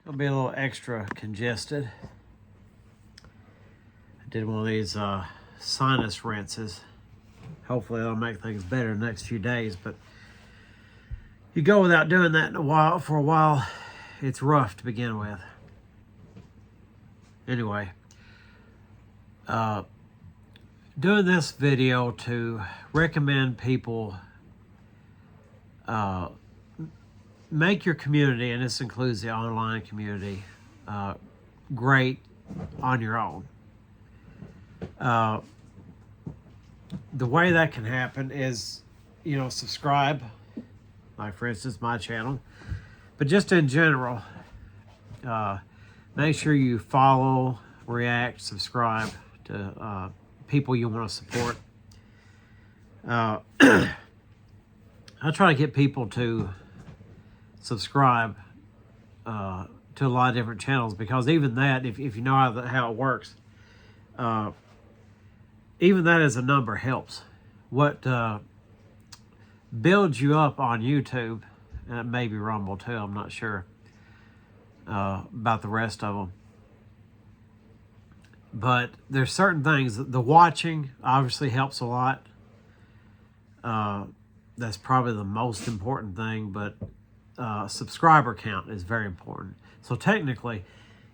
I'll be a little extra congested. I did one of these sinus rinses. Hopefully that'll make things better in the next few days, but you go without doing that for a while, it's rough to begin with. Anyway, doing this video to recommend people make your community, and this includes the online community, great on your own. The way that can happen is, subscribe, like for instance my channel, but just in general, make sure you follow, react, subscribe to people you want to support. I try to get people to subscribe to a lot of different channels, because even that, if you know how it works, even that as a number helps. What builds you up on YouTube, and maybe Rumble too, I'm not sure about the rest of them, but there's certain things. The watching obviously helps a lot. That's probably the most important thing, but subscriber count is very important. So technically,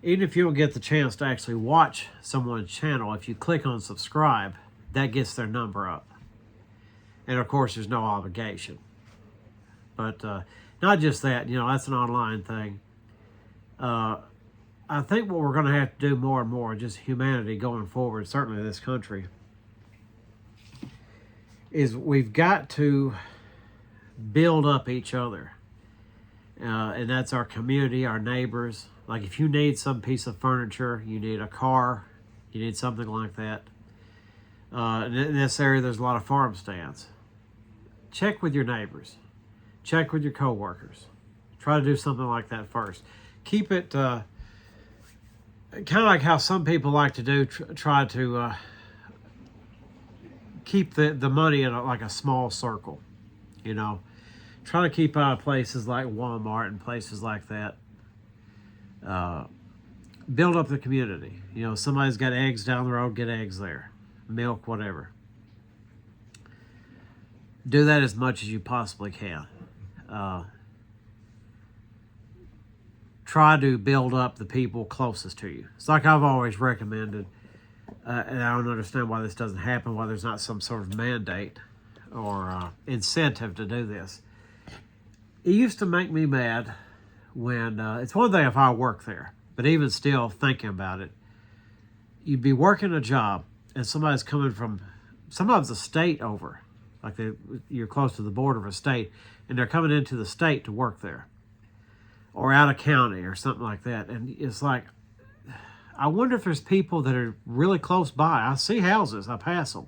even if you don't get the chance to actually watch someone's channel, if you click on subscribe, that gets their number up. And of course, there's no obligation. But not just that, that's an online thing. I think what we're going to have to do more and more, just humanity going forward, certainly this country, is we've got to build up each other. And that's our community, our neighbors. Like if you need some piece of furniture, you need a car, you need something like that. In this area, there's a lot of farm stands. Check with your neighbors. Check with your coworkers. Try to do something like that first. Keep it kind of like how some people like to do, try to keep the money in like a small circle, Try to keep out of places like Walmart and places like that. Build up the community. Somebody's got eggs down the road, get eggs there. Milk, whatever. Do that as much as you possibly can. Try to build up the people closest to you. It's like I've always recommended, and I don't understand why this doesn't happen, why there's not some sort of mandate or incentive to do this. It used to make me mad when, it's one thing if I work there, but even still thinking about it, you'd be working a job and somebody's coming from, sometimes a state over, like you're close to the border of a state, and they're coming into the state to work there, or out of county or something like that. And it's like, I wonder if there's people that are really close by. I see houses, I pass them.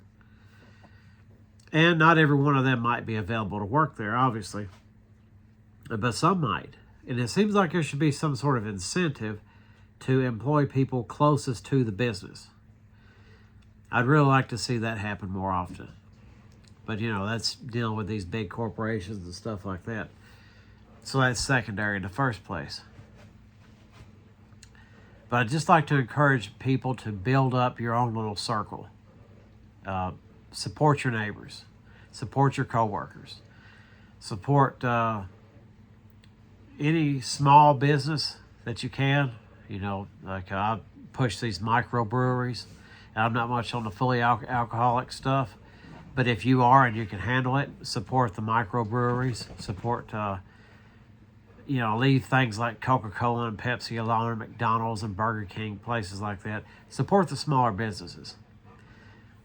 And not every one of them might be available to work there, obviously. But some might. And it seems like there should be some sort of incentive to employ people closest to the business. I'd really like to see that happen more often. But, that's dealing with these big corporations and stuff like that. So that's secondary in the first place. But I'd just like to encourage people to build up your own little circle. Support your neighbors. Support your coworkers. Support any small business that you can. Like I push these microbreweries. I'm not much on the fully alcoholic stuff, but if you are and you can handle it, support the microbreweries. Support, leave things like Coca-Cola and Pepsi alone, McDonald's and Burger King, places like that. Support the smaller businesses.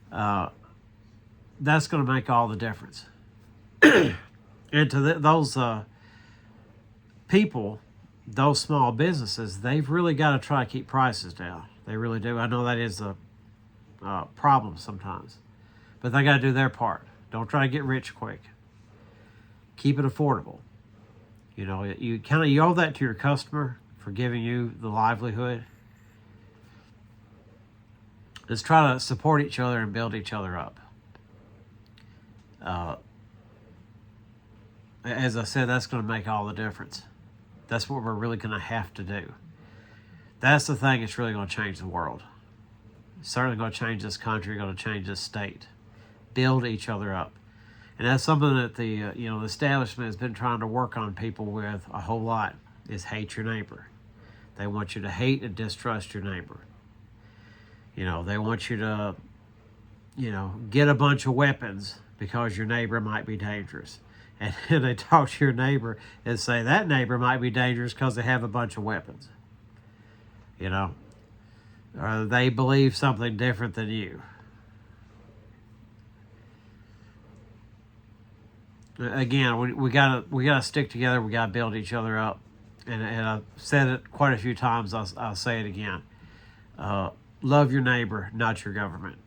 That's going to make all the difference. And to those people, those small businesses, they've really got to try to keep prices down. They really do. I know that is a problem sometimes, but they got to do their part. Don't try to get rich quick. Keep it affordable. You owe that to your customer for giving you the livelihood. Let's try to support each other and build each other up. As I said, that's going to make all the difference. That's what we're really going to have to do. That's the thing that's really going to change the world. It's certainly going to change this country, going to change this state. Build each other up. And that's something that the the establishment has been trying to work on people with a whole lot, is hate your neighbor. They want you to hate and distrust your neighbor. They want you to, get a bunch of weapons because your neighbor might be dangerous. And they talk to your neighbor and say that neighbor might be dangerous because they have a bunch of weapons. Or they believe something different than you. Again, we gotta stick together. We gotta build each other up. And I've said it quite a few times. I'll say it again. Love your neighbor, not your government.